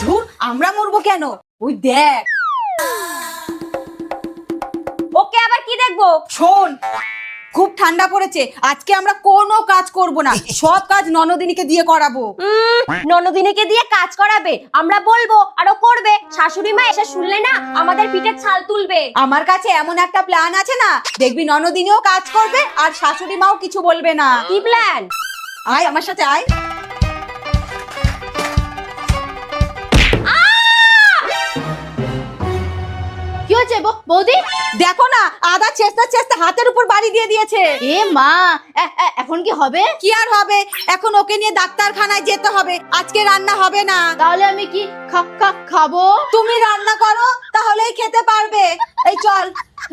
ধুর, আমরা মরবো কেন? ওই দেখ। ওকে আবার কি দেখবো? শোন, খুব ঠান্ডা পড়েছে, আজকে আমরা কোনো কাজ করব না, সব কাজ ননদিনীকে দিয়ে করাবো। ননদিনীকে দিয়ে কাজ করাবে? আমরা বলবো আর ও করবে। শাশুড়ি মা এসে শুনলে না আমাদের পিঠের ছাল তুলবে। আমার কাছে এমন একটা প্ল্যান আছে না, দেখবি ননদিনীও কাজ করবে আর শাশুড়ি মাও কিছু বলবে না। কি প্ল্যান? আয় আমার সাথে আয়। কি হচ্ছে বৌদি? দেখো না, আদা চেষ্টা চেষ্টা হাতের উপর বাড়ি দিয়ে দিয়েছে। এ মা, এখন কি হবে? কি আর হবে, এখন ওকে নিয়ে ডাক্তারখানায় যেতে হবে, আজকে রান্না হবে না। তাহলে আমি কি খাবো? তুমি রান্না করো, তাহলেই খেতে পারবে। এই চল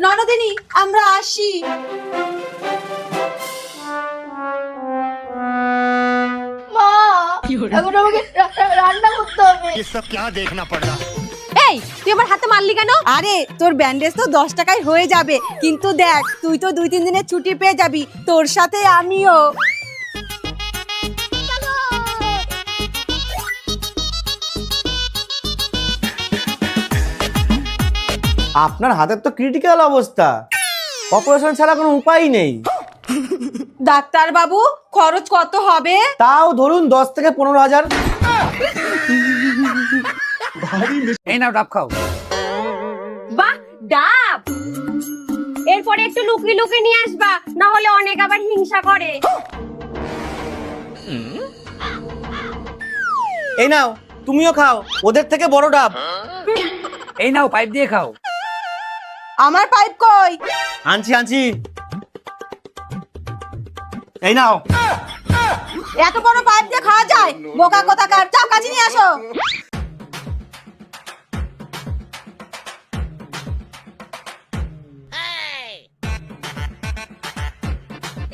ননদিনী, আমরা আসি। মা, এখন আমাকে রান্না করতে হবে। ये सब क्या देखना पड़ रहा है? এই, তুই আমার হাতে মারলি কেন? আরে তোর ব্যান্ডেজ তো 10 টাকায় হয়ে যাবে, কিন্তু দেখ তুই তো 2-3 দিনের ছুটি পেয়ে যাবি, তোর সাথে আমিও। আপনার হাতের তো ক্রিটিক্যাল অবস্থা, অপারেশন ছাড়া কোনো উপায় নেই। ডাক্তার বাবু, খরচ কত হবে? তাও ধরুন 10 থেকে 15,000। এই নাও ডাব খাও। বাহ, ডাব। এরপরে একটু লুকিয়ে লুকিয়ে নিয়ে আসবা, না হলে অনেক আবার হিংসা করে। এই নাও, তুমিও খাও, ওদের থেকে বড় ডাব। এই নাও পাইপ দিয়ে খাও। আমার পাইপ কই? আনছি আনছি, এই নাও। এত বড় পাইপ দিয়ে খাওয়া যায়? বোকা কোথাকার, যাও কাছে নিয়ে আসো।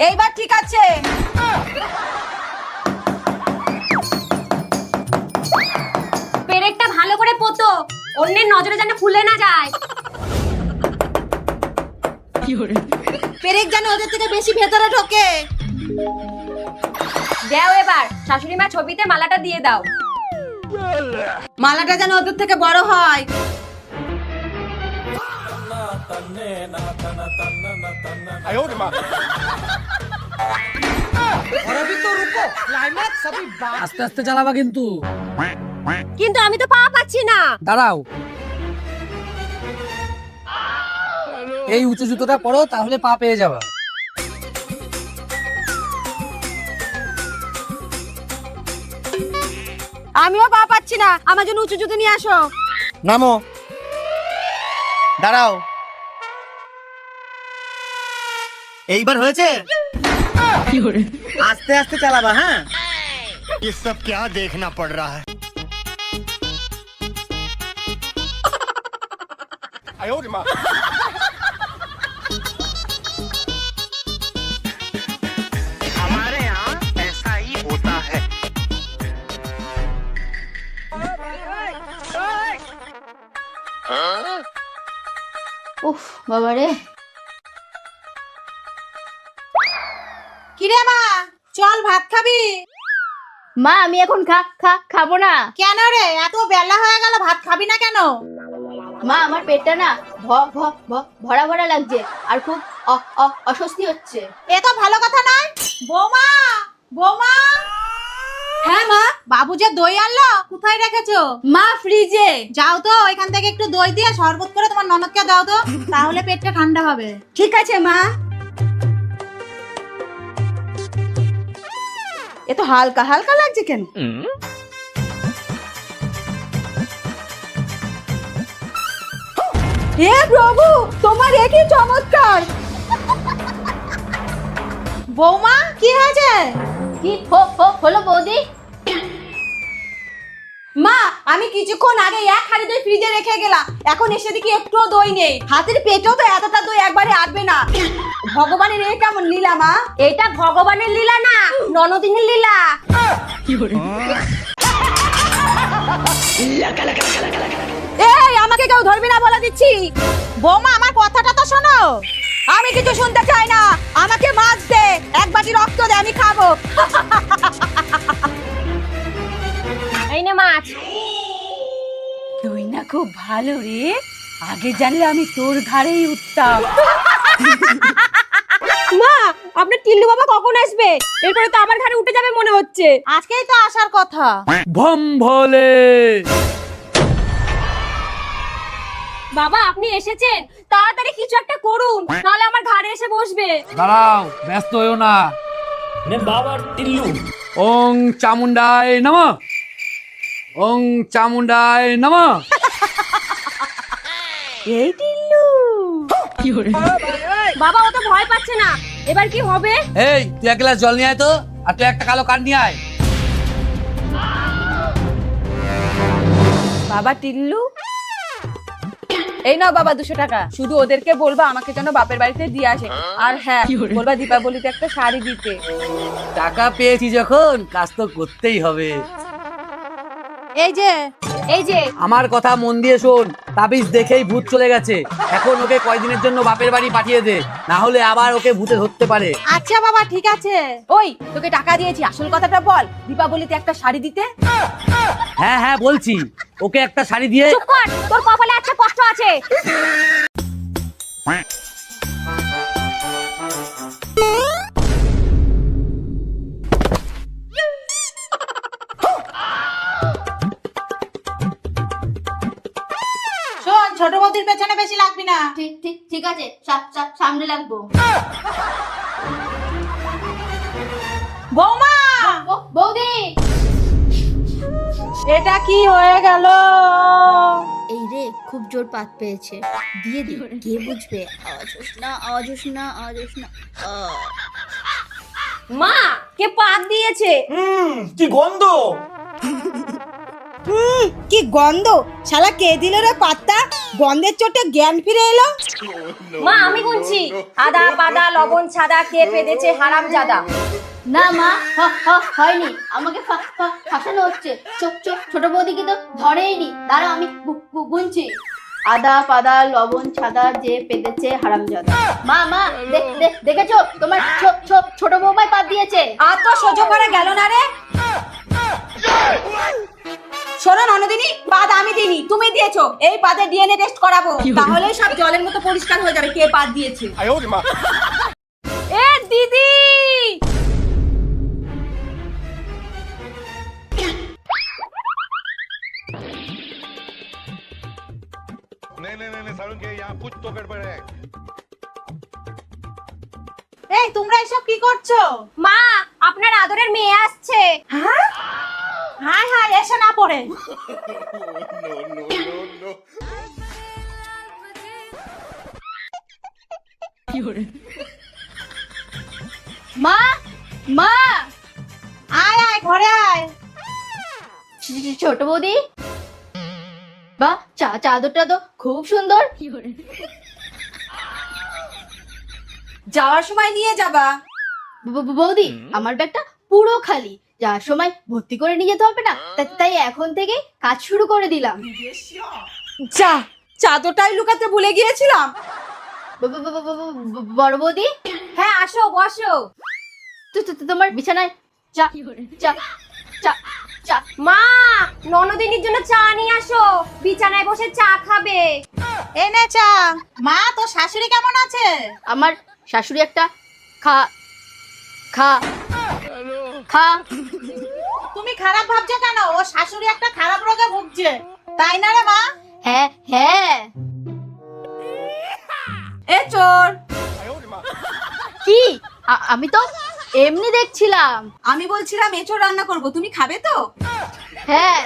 এইবার ঠিক আছে। পেরেকটা ভালো করে পোতো, অন্যের নজরে যেন খুলে না যায়। পেরেক যেন ওদের থেকে বেশি ভেতরে ঢোকে। দাও এবার, শাশুড়ি মা ছবিতে মালাটা দিয়ে দাও। মালাটা যেন ওদের থেকে বড় হয়। আস্তে আস্তে চালাবা কিন্তু। কিন্তু আমি তো পা পাচ্ছি না। দাঁড়াও, এই উঁচু জুতোটা পরো, তাহলে পা পেয়ে যাবা। আমিও পা পাচ্ছি না, আমার জন্য উঁচু জুতো নিয়ে আসো। নামো, দাঁড়াও। এইবার হয়েছে? আস্তে আস্তে চালাবা, হ্যাঁ? ये सब क्या देखना पड़ रहा है? हमारे यहाँ ऐसा ही होता है। উফ বাবারে। কিরে মা, চল ভাত খাবি? মা, আমি এখন খাবো না। কেন রে, এত বেলা হয়ে গেল, ভাত খাবি না কেন? মা, আমার পেটটা না ভরা ভরা লাগছে আর খুব অস্বস্তি হচ্ছে। এ তো ভালো কথা নয়। বৌমা, বৌমা। হ্যাঁ মা, বাবু যে দই আনলো, কোথায় রেখেছো? মা, ফ্রিজে। যাও তো ওইখান থেকে একটু দই দিয়ে শরবত করে তোমার ননদকে দাও তো, তাহলে পেটটা ঠান্ডা হবে। ঠিক আছে মা। এ তো হালকা হালকা লাগছে কেন? হে প্রভু, তোমার এ কি চমৎকার। বৌমা, কি হয়েছে? কি হলো বৌদি? মা, আমি কিছুক্ষণ আগে 1 হাঁড়ি দই ফ্রিজে রেখে গেলাম, এখন এসে দেখি একটুও দই নেই। হাতের পেটেও তো এতটা দই একবারে আটবে না। ভগবানের এ কেমন লীলা মা? এটা ভগবানের লীলা না, ননদিনীর লীলা। এই, আমাকে কেউ ধরবি না বলে দিচ্ছি। বৌমা, আমার কথাটা তো শোনো। আমি কিছু শুনতে চাই না, আমাকে মাছ দে, 1 বাটি রক্ত দে, আমি খাবো। মাছ। তুই না খুব ভালো রে, আগে জানলে আমি তোর ঘাড়েই উঠতাম। মা, আপনার টিল্লু বাবা কখন আসবে? এরপরে তো আমার ঘরে উঠে যাবে মনে হচ্ছে। আজকেই তো আসার কথা। ভম ভোলে। বাবা, আপনি এসেছেন, তাড়াতাড়ি কিছু একটা করুন, নাহলে আমার ঘরে এসে বসবে। দাঁড়াও, ব্যস্ত হইও না। ওং চামুন্ডায় নমঃ। ওং চামুন্ডায় নমঃ। এই টিল্লু, বাবা, ও তো ভয় পাচ্ছে না, এবার কি হবে? এই, তুই এক গ্লাস জল নিয়ে আয় তো, আর তুই একটা কালো কাঠ নিয়ে আয়। বাবা টিল্লু, এই নাও বাবা 200 টাকা। শুধু ওদেরকে বলবা আমাকে যেন বাপের বাড়িতে দিয়ে আসে, আর হ্যাঁ বলবা দীপাবলিতে একটা শাড়ি দিতে। টাকা পেয়েছি যখন, কাজ তো করতেই হবে। এই যে আমার কথা মন দিয়ে শোন, তাবিজ দেখেই ভূত চলে গেছে। এখন ওকে কয়দিনের জন্য বাপের বাড়ি পাঠিয়ে দে, না হলে আবার ওকে ভূতে ধরতে পারে। আচ্ছা বাবা, ঠিক আছে। ওই তোকে টাকা দিয়েছি, আসল কথাটা বল, দীপাবলিতে একটা শাড়ি দিতে। হ্যাঁ হ্যাঁ বলছি, ওকে একটা শাড়ি দিয়ে। চুপ কর, তোর কপালে একটা কষ্ট আছে। শোন, ছোট বৌদির পেছনে বেশি লাগবি না। ঠিক ঠিক ঠিক আছে, সামনে লাগবো। বৌমা, বৌদি, এটা কি হয়ে গেল? এই রে, খুব জোর পাত পেয়েছে, দিয়ে দি, কে বুঝবে? আওয়াজ হোস না, আওয়াজ হোস না, আওয়াজ হোস না। মা, কে পাত দিয়েছে? কি গন্ধ! কি গন্ধ! শালা কে দিল রে পাত্তা? গন্ধের চোটে জ্ঞান ফিরে এলো। মা, আমি গুনছি, আদা পাদা লবণ ছাদা কে পেদেছে হারামজাদা। না মা, হয়নি, আমাকে ফাঁসানো হচ্ছে। ছোট বৌদিকে তো ধরেইনি। দাঁড়া, আমি গুনছি। আদা পাদা লবণ ছাদা যে পেতেছে হারামজাদা। মা মা, দেখেছো তোমার ছোট বৌমায় পাত দিয়েছে। আর তো সহ্য করে গেল না রে। শোনো ননদিনী, পাদ আমি দিইনি, তুমি দিয়েছো। এই পাদে ডিএনএ টেস্ট করাবো, তাহলেই সব জলের মতো পরিষ্কার হয়ে যাবে কে পাদ দিয়েছে। এ দিদি, नहीं सारुण के यहाँ कुछ तो गड़बड़ है। এই তোমরা এসব কি করছো? মা, আপনার আদরের মেয়ে আসছে। হ্যাঁ হাই হাই, এসে না পড়ে। মা মা, আয় আয়, ঘরে আয়। ছোট বৌদি, বাহ, চাদরটা তো খুব সুন্দর। যাওয়ার সময় নিয়ে যাবা। বৌদি, আমার ব্যাগটা পুরো খালি, যাওয়ার সময় ভর্তি করে নিয়ে যেতে হবে না, তাই এখন থেকে কাজ শুরু করে দিলাম। যা, চাদরটাই লুকাতে ভুলে গিয়েছিলাম। বড় বৌদি, হ্যাঁ, আসো বসো। তোমার বিছানায় চা চা চা চা। মা, ননদিনীর জন্য চা নিয়ে আসো, বিছানায় বসে চা খাবে। এনে চা। মা, তোর শাশুড়ি কেমন আছে? আমার শাশুড়ি একটা খা খা খা। তুমি খারাপ ভাবছো কেন? ও শাশুড়ি একটা খারাপ রোগে ভুগছে, তাই না রে মা? হ্যাঁ হ্যাঁ। এ চোর! কি? আমি তো এমনি দেখছিলাম। আমি বলছিলাম এঁচোড় রান্না করব, তুমি খাবে তো? হ্যাঁ।